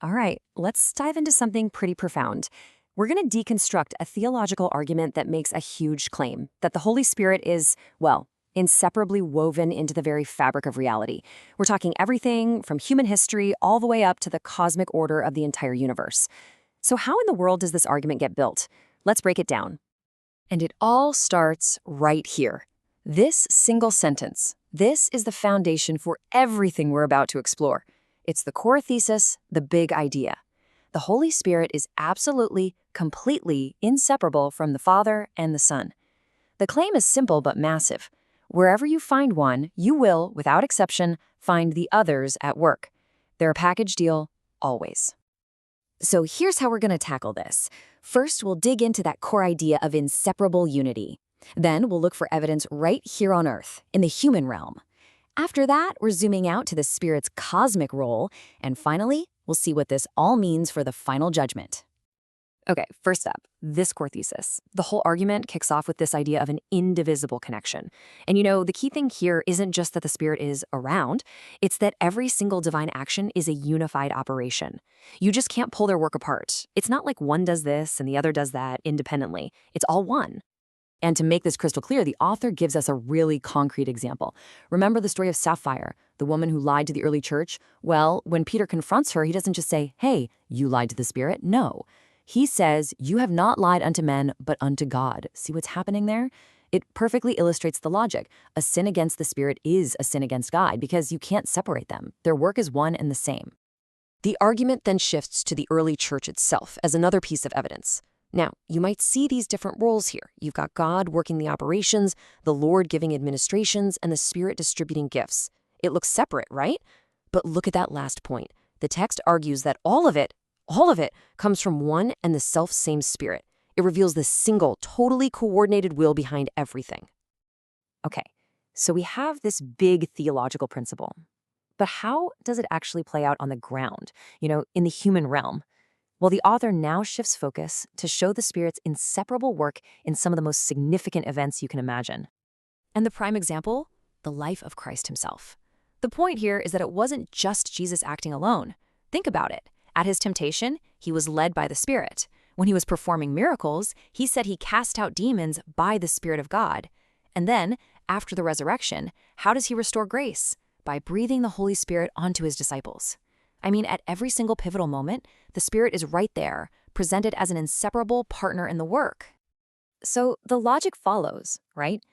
All right, let's dive into something pretty profound. We're going to deconstruct a theological argument that makes a huge claim that the Holy Spirit is, well, inseparably woven into the very fabric of reality. We're talking everything from human history all the way up to the cosmic order of the entire universe. So, how in the world does this argument get built? Let's break it down. And it all starts right here. This single sentence. This is the foundation for everything we're about to explore. It's the core thesis, the big idea. The Holy Spirit is absolutely, completely inseparable from the Father and the Son. The claim is simple but massive. Wherever you find one, you will, without exception, find the others at work. They're a package deal, always. So here's how we're going to tackle this. First, we'll dig into that core idea of inseparable unity. Then we'll look for evidence right here on Earth, in the human realm. After that, we're zooming out to the Spirit's cosmic role, and finally, we'll see what this all means for the final judgment. Okay, first up, this core thesis. The whole argument kicks off with this idea of an indivisible connection. And the key thing here isn't just that the Spirit is around, it's that every single divine action is a unified operation. You just can't pull their work apart. It's not like one does this and the other does that independently. It's all one. And to make this crystal clear, the author gives us a really concrete example. Remember the story of Sapphire, the woman who lied to the early church? Well, when Peter confronts her, he doesn't just say, "Hey, you lied to the Spirit." No. He says, "You have not lied unto men, but unto God." See what's happening there? It perfectly illustrates the logic. A sin against the Spirit is a sin against God because you can't separate them. Their work is one and the same. The argument then shifts to the early church itself as another piece of evidence. Now, you might see these different roles here. You've got God working the operations, the Lord giving administrations, and the Spirit distributing gifts. It looks separate, right? But look at that last point. The text argues that all of it comes from one and the self-same Spirit. It reveals the single, totally coordinated will behind everything. Okay, so we have this big theological principle. But how does it actually play out on the ground, in the human realm? Well, the author now shifts focus to show the Spirit's inseparable work in some of the most significant events you can imagine. And the prime example? The life of Christ himself. The point here is that it wasn't just Jesus acting alone. Think about it. At his temptation, he was led by the Spirit. When he was performing miracles, he said he cast out demons by the Spirit of God. And then, after the resurrection, how does he restore grace? By breathing the Holy Spirit onto his disciples. I mean, at every single pivotal moment, the Spirit is right there, presented as an inseparable partner in the work. So the logic follows, right?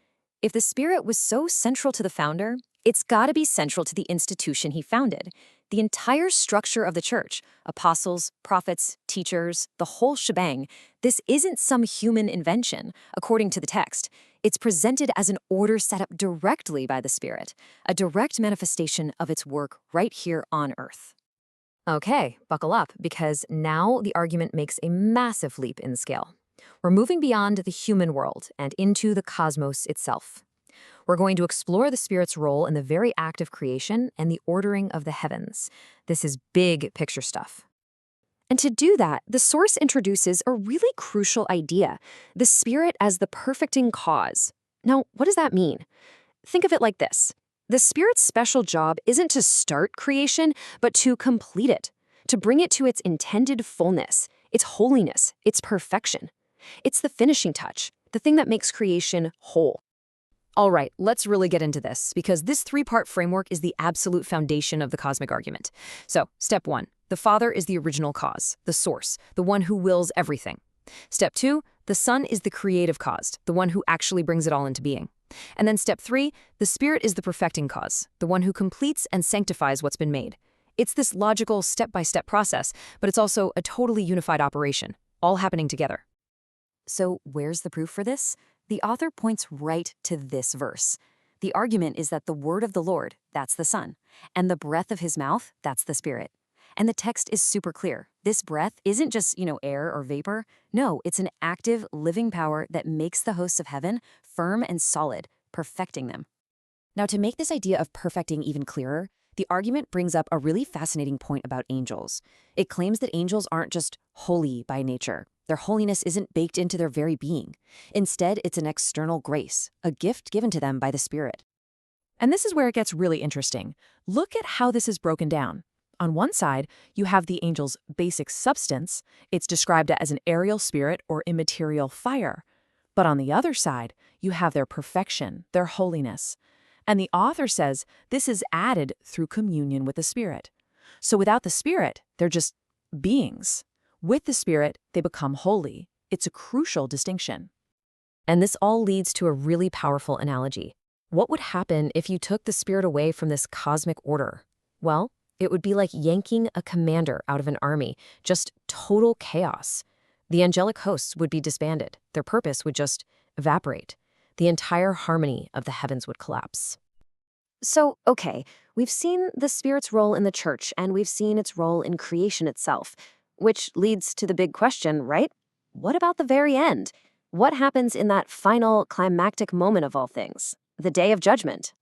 If the Spirit was so central to the founder, it's got to be central to the institution he founded. The entire structure of the church, apostles, prophets, teachers, the whole shebang, this isn't some human invention, according to the text. It's presented as an order set up directly by the Spirit, a direct manifestation of its work right here on Earth. Okay, buckle up, because now the argument makes a massive leap in scale. We're moving beyond the human world and into the cosmos itself. We're going to explore the Spirit's role in the very act of creation and the ordering of the heavens. This is big picture stuff. And to do that, the source introduces a really crucial idea, the Spirit as the perfecting cause. Now, what does that mean? Think of it like this. The Spirit's special job isn't to start creation, but to complete it, to bring it to its intended fullness, its holiness, its perfection. It's the finishing touch, the thing that makes creation whole. All right, let's really get into this, because this three-part framework is the absolute foundation of the cosmic argument. So, step 1, the Father is the original cause, the source, the one who wills everything. Step 2, the Son is the creative cause, the one who actually brings it all into being. And then step 3, the Spirit is the perfecting cause, the one who completes and sanctifies what's been made. It's this logical step-by-step process, but it's also a totally unified operation, all happening together. So where's the proof for this? The author points right to this verse. The argument is that the word of the Lord, that's the Son, and the breath of his mouth, that's the Spirit. And the text is super clear. This breath isn't just, air or vapor. No, it's an active, living power that makes the hosts of heaven firm and solid, perfecting them. Now, to make this idea of perfecting even clearer, the argument brings up a really fascinating point about angels. It claims that angels aren't just holy by nature. Their holiness isn't baked into their very being. Instead, it's an external grace, a gift given to them by the Spirit. And this is where it gets really interesting. Look at how this is broken down. On one side, you have the angel's basic substance. It's described as an aerial spirit or immaterial fire. But on the other side, you have their perfection, their holiness. And the author says this is added through communion with the Spirit. So without the Spirit, they're just beings. With the Spirit, they become holy. It's a crucial distinction. And this all leads to a really powerful analogy. What would happen if you took the Spirit away from this cosmic order? Well, it would be like yanking a commander out of an army, just total chaos. The angelic hosts would be disbanded. Their purpose would just evaporate. The entire harmony of the heavens would collapse. So, okay, we've seen the Spirit's role in the church, and we've seen its role in creation itself, which leads to the big question, right? What about the very end? What happens in that final climactic moment of all things, the day of judgment?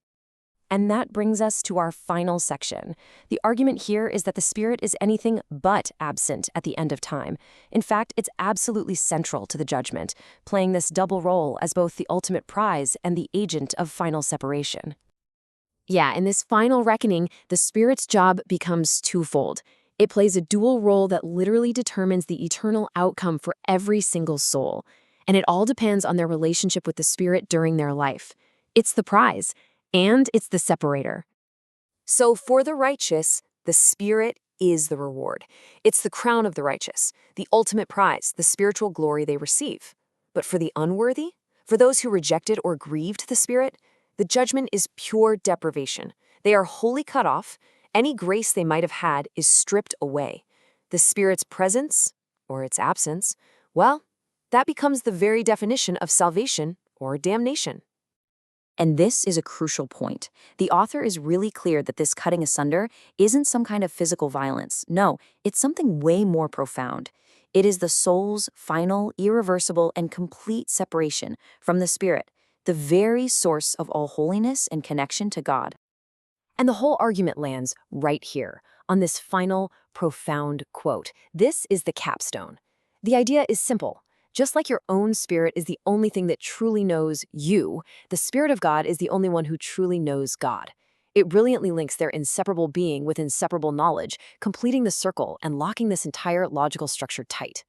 And that brings us to our final section. The argument here is that the Spirit is anything but absent at the end of time. In fact, it's absolutely central to the judgment, playing this double role as both the ultimate prize and the agent of final separation. Yeah, in this final reckoning, the Spirit's job becomes twofold. It plays a dual role that literally determines the eternal outcome for every single soul. And it all depends on their relationship with the Spirit during their life. It's the prize. And it's the separator. So for the righteous, the Spirit is the reward. It's the crown of the righteous, the ultimate prize, the spiritual glory they receive. But for the unworthy, for those who rejected or grieved the Spirit, the judgment is pure deprivation. They are wholly cut off. Any grace they might have had is stripped away. The Spirit's presence, or its absence, well, that becomes the very definition of salvation or damnation. And this is a crucial point. The author is really clear that this cutting asunder isn't some kind of physical violence. No, it's something way more profound. It is the soul's final, irreversible, and complete separation from the Spirit, the very source of all holiness and connection to God. And the whole argument lands right here, on this final, profound quote. This is the capstone. The idea is simple. Just like your own spirit is the only thing that truly knows you, the Spirit of God is the only one who truly knows God. It brilliantly links their inseparable being with inseparable knowledge, completing the circle and locking this entire logical structure tight.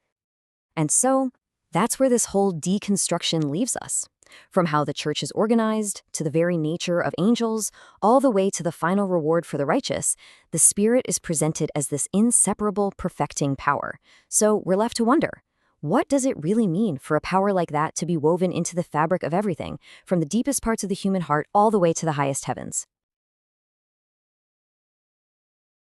And so, that's where this whole deconstruction leaves us. From how the church is organized, to the very nature of angels, all the way to the final reward for the righteous, the Spirit is presented as this inseparable perfecting power. So we're left to wonder, what does it really mean for a power like that to be woven into the fabric of everything, from the deepest parts of the human heart all the way to the highest heavens?